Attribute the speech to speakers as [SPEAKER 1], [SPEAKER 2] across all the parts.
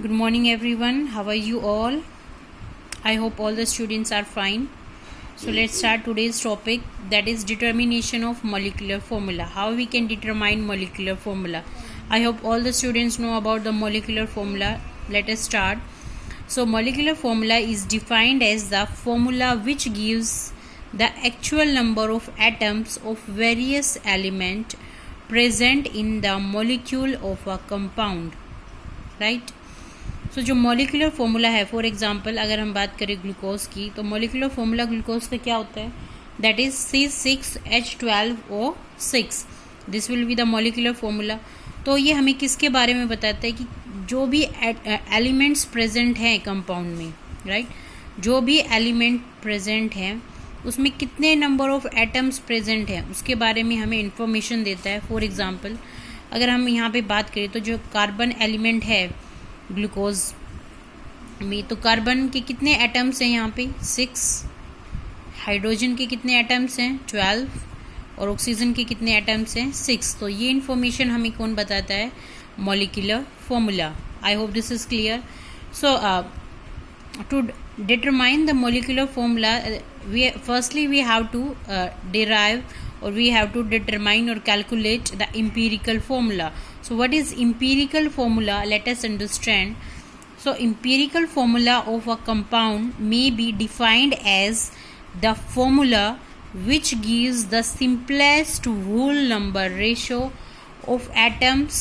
[SPEAKER 1] Good morning everyone. How are you all? I hope all the students are fine. So let's start today's topic, that is determination of molecular formula. How we can determine molecular formula. I hope all the students know about the molecular formula. Let us start. So molecular formula is defined as the formula which gives the actual number of atoms of various element present in the molecule of a compound, right? सो जो molecular formula है, for example अगर हम बात करें glucose की, तो molecular formula glucose का क्या होता है? That is C6H12O6. This will be the molecular formula. तो ये हमें किसके बारे में बताता है कि जो भी एलिमेंट्स प्रेजेंट हैं कंपाउंड में, राइट, जो भी एलिमेंट प्रेजेंट हैं उसमें कितने नंबर ऑफ एटम्स प्रेजेंट हैं उसके बारे में हमें इंफॉर्मेशन देता है. फॉर एग्जांपल अगर हम यहाँ पे बात करें तो जो कार्बन एलिमेंट है ग्लूकोज में, तो कार्बन के कितने एटम्स हैं यहाँ पे? 6. हाइड्रोजन के कितने एटम्स हैं? 12. और ऑक्सीजन के कितने एटम्स हैं? 6. तो ये इन्फॉर्मेशन हमें कौन बताता है? Molecular formula. I hope this is clear. So to determine the molecular formula, firstly we have to derive, or we have to determine or calculate the empirical formula. So what is empirical formula? Let us understand. So empirical formula of a compound may be defined as the formula which gives the simplest whole number ratio of atoms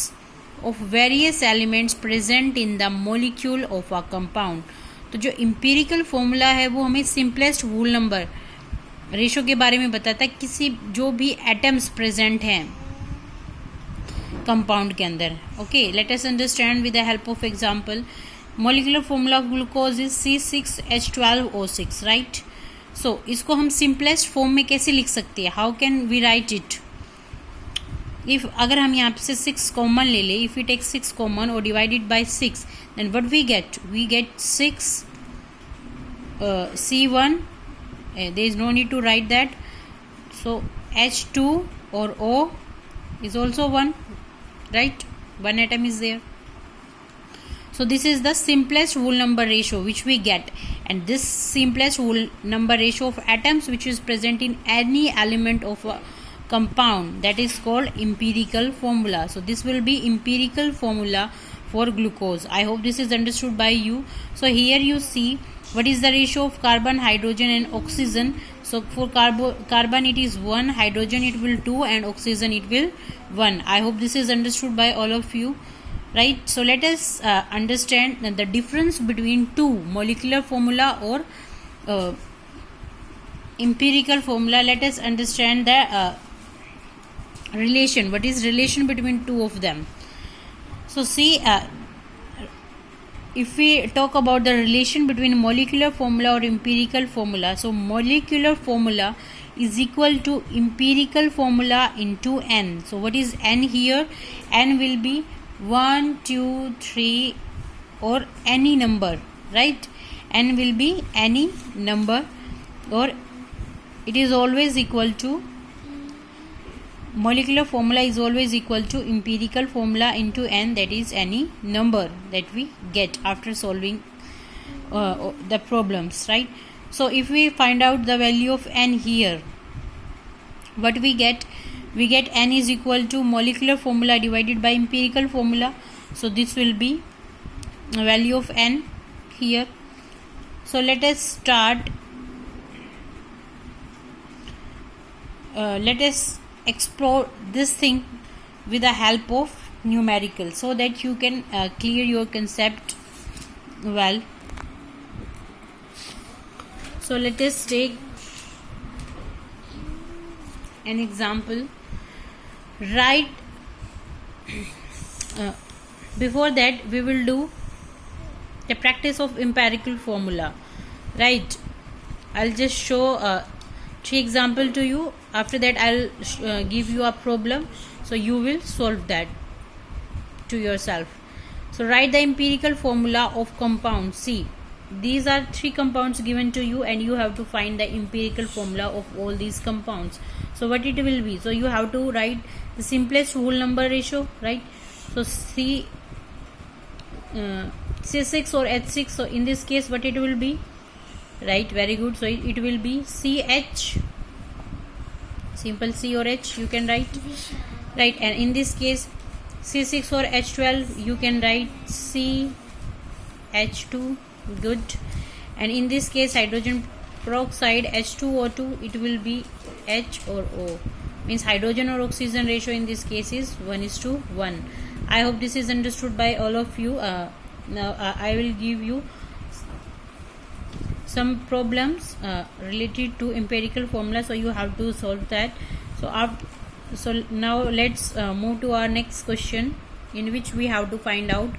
[SPEAKER 1] of various elements present in the molecule of a compound. तो जो empirical formula है वो हमें simplest whole number ratio के बारे में बताता है किसी जो भी एटम्स प्रेजेंट हैं कंपाउंड के अंदर. Okay, let us understand with the help of example. Molecular formula of glucose is C6H12O6, right. So इसको हम सिंपलेस्ट फॉर्म में कैसे लिख सकते हैं? How can we write it? If अगर हम यहाँ से 6 कॉमन ले ले, इफ वी टेक 6 कॉमन और divided by 6, then what we get? We get 6 C1. There is no need to write that. So H2 or O is also 1, right? One atom is there. So this is the simplest whole number ratio which we get, and this simplest whole number ratio of atoms which is present in any element of a compound, that is called empirical formula. So this will be empirical formula for glucose. I hope this is understood by you. So here you see what is the ratio of carbon, hydrogen and oxygen. So for carbon it is 1, hydrogen it will 2, and oxygen it will 1. I hope this is understood by all of you, right? So let us understand the difference between two molecular formula or empirical formula. Let us understand the relation. What is relation between two of them? So see, if we talk about the relation between molecular formula or empirical formula, so molecular formula is equal to empirical formula into n. So what is n here? N will be 1, 2, 3 or any number, right? N will be any number, or it is always equal to, molecular formula is always equal to empirical formula into n, that is any number that we get after solving the problems, right? So if we find out the value of n here, what we get? We get n is equal to molecular formula divided by empirical formula. So this will be the value of n here. So let us start. Let us explore this thing with the help of numerical, so that you can clear your concept well. So let us take an example. Right, before that we will do the practice of empirical formula, right? I'll just show 3 example to you. After that I'll give you a problem, so you will solve that to yourself. So write the empirical formula of compound. See, these are 3 compounds given to you, and you have to find the empirical formula of all these compounds. So what it will be? So you have to write the simplest whole number ratio, right? So C C6 or H6. So in this case, what it will be? Right, very good. So it will be CH, simple C or H you can write, right? And in this case, C6 or H12 you can write CH2, good. And in this case, hydrogen peroxide H2O2, it will be H or O, means hydrogen or oxygen ratio in this case is 1:1. I hope this is understood by all of you. Now I will give you some problems related to empirical formula, so you have to solve that. So now let's move to our next question, in which we have to find out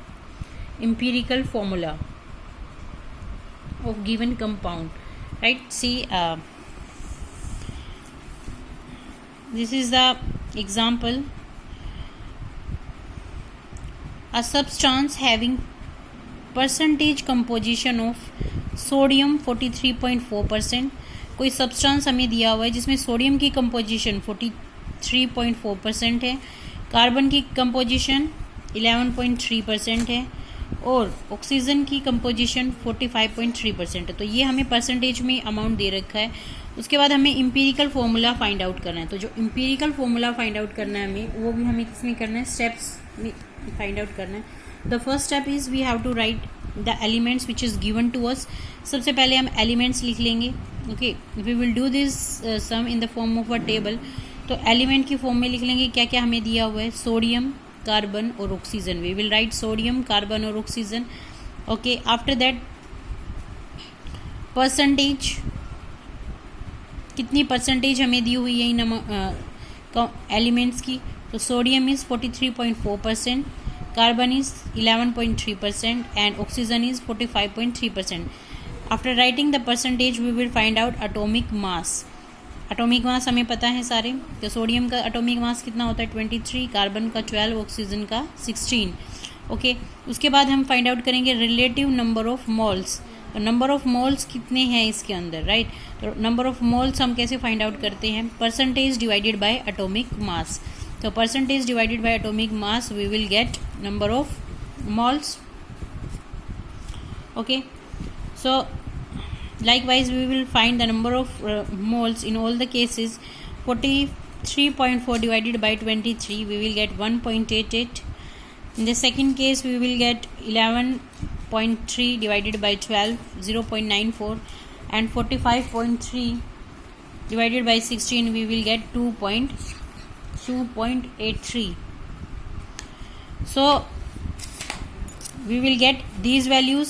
[SPEAKER 1] empirical formula of given compound, right? See, this is the example. A substance having percentage composition of sodium 43.4%. कोई substance हमें दिया हुआ है जिसमें sodium की composition 43.4% है, carbon की composition 11.3% है और ऑक्सीजन की कंपोजिशन 45.3% है. तो ये हमें परसेंटेज में अमाउंट दे रखा है. उसके बाद हमें इम्पीरिकल फॉर्मूला फाइंड आउट करना है. तो जो इम्पीरिकल फॉर्मूला फाइंड आउट करना है हमें, वो भी हमें किसमें करना है, स्टेप्स में फाइंड आउट करना है. The first step is we have to write the elements which is given to us. सबसे पहले हम एलिमेंट्स लिख लेंगे. Okay, we will do this sum in the form of a table. तो element की form में लिख लेंगे क्या क्या हमें दिया हुआ है, सोडियम, कार्बन और oxygen. We will write sodium, carbon और oxygen. Okay, after that percentage, कितनी परसेंटेज हमें दी हुई है इन एलिमेंट्स की. तो sodium is 43.4%, carbon is 11.3% and oxygen is 45.3%. After writing the percentage we will find out atomic mass. Atomic mass हमें पता है सारे. तो सोडियम का atomic mass कितना होता है 23, कार्बन का 12, ऑक्सीजन का 16. ओके, उसके बाद हम फाइंड आउट करेंगे रिलेटिव नंबर ऑफ मोल्स. तो नंबर ऑफ मोल्स कितने हैं इसके अंदर, राइट. तो नंबर ऑफ मोल्स हम कैसे फाइंड आउट करते हैं, percentage divided by atomic mass. So percentage divided by atomic mass, we will get number of moles. Okay, so likewise we will find the number of moles in all the cases. 43.4 divided by 23, we will get 1.88. In the second case we will get 11.3 divided by 12, 0.94. And 45.3 divided by 16, we will get 2.83. So we will get these values.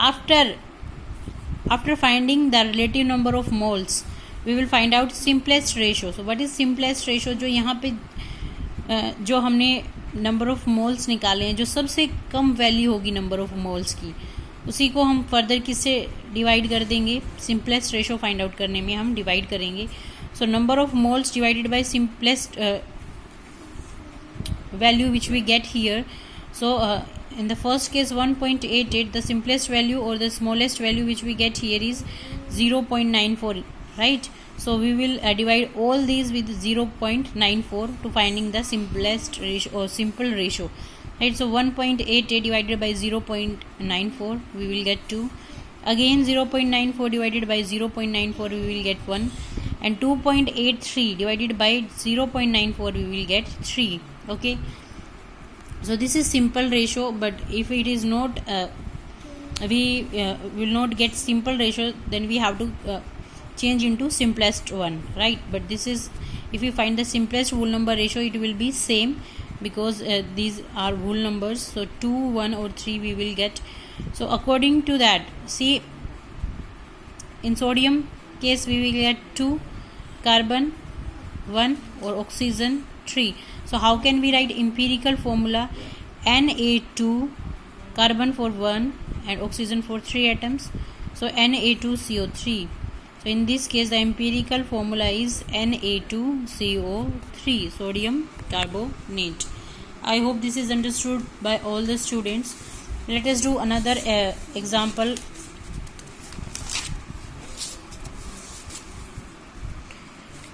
[SPEAKER 1] After finding the relative number of moles, we will find out simplest ratio. So what is simplest ratio? जो यहाँ पे जो हमने number of moles निकाले हैं, जो सबसे कम value होगी नंबर ऑफ मोल्स की, उसी को हम फर्दर किससे डिवाइड कर देंगे, सिंपलेस्ट रेशो फाइंड आउट करने में हम डिवाइड करेंगे. So number of moles divided by simplest value which we get here. So in the first case 1.88, the simplest value or the smallest value which we get here is 0.94, right. So we will divide all these with 0.94 to finding the simplest ratio or simple ratio, right. So 1.88 divided by 0.94, we will get 2. Again 0.94 divided by 0.94, we will get 1. And 2.83 divided by 0.94, we will get 3. Okay, so this is simple ratio, but if it is not we will not get simple ratio, then we have to change into simplest one, right. But this is, if we find the simplest whole number ratio, it will be same because these are whole numbers. So 2, 1 or 3 we will get. So according to that, see, in sodium case we will get 2, carbon 1 or oxygen 3. So how can we write empirical formula? Na2, carbon for 1 and oxygen for 3 atoms. So Na2CO3. So in this case the empirical formula is Na2CO3, sodium carbonate. I hope this is understood by all the students. Let us do another example.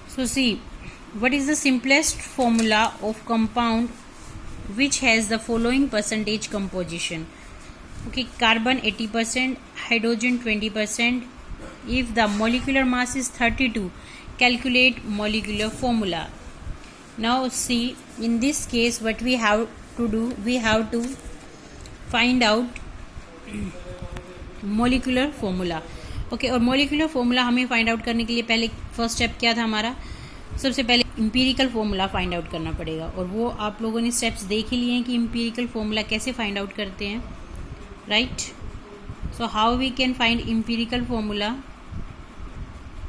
[SPEAKER 1] So see, what is the simplest formula of compound which has the following percentage composition. Okay, carbon 80%, hydrogen 20%. If the molecular mass is 32, calculate molecular formula. Now see, in this case what we have to do, we have to find out molecular formula. Okay, और molecular formula हमें find out करने के लिए पहले first step क्या था हमारा, सबसे पहले इम्पीरिकल फॉर्मूला फाइंड आउट करना पड़ेगा, और वो आप लोगों ने स्टेप्स देख ही लिए हैं कि इम्पीरिकल फॉर्मूला कैसे फाइंड आउट करते हैं, right. So how we can find empirical formula.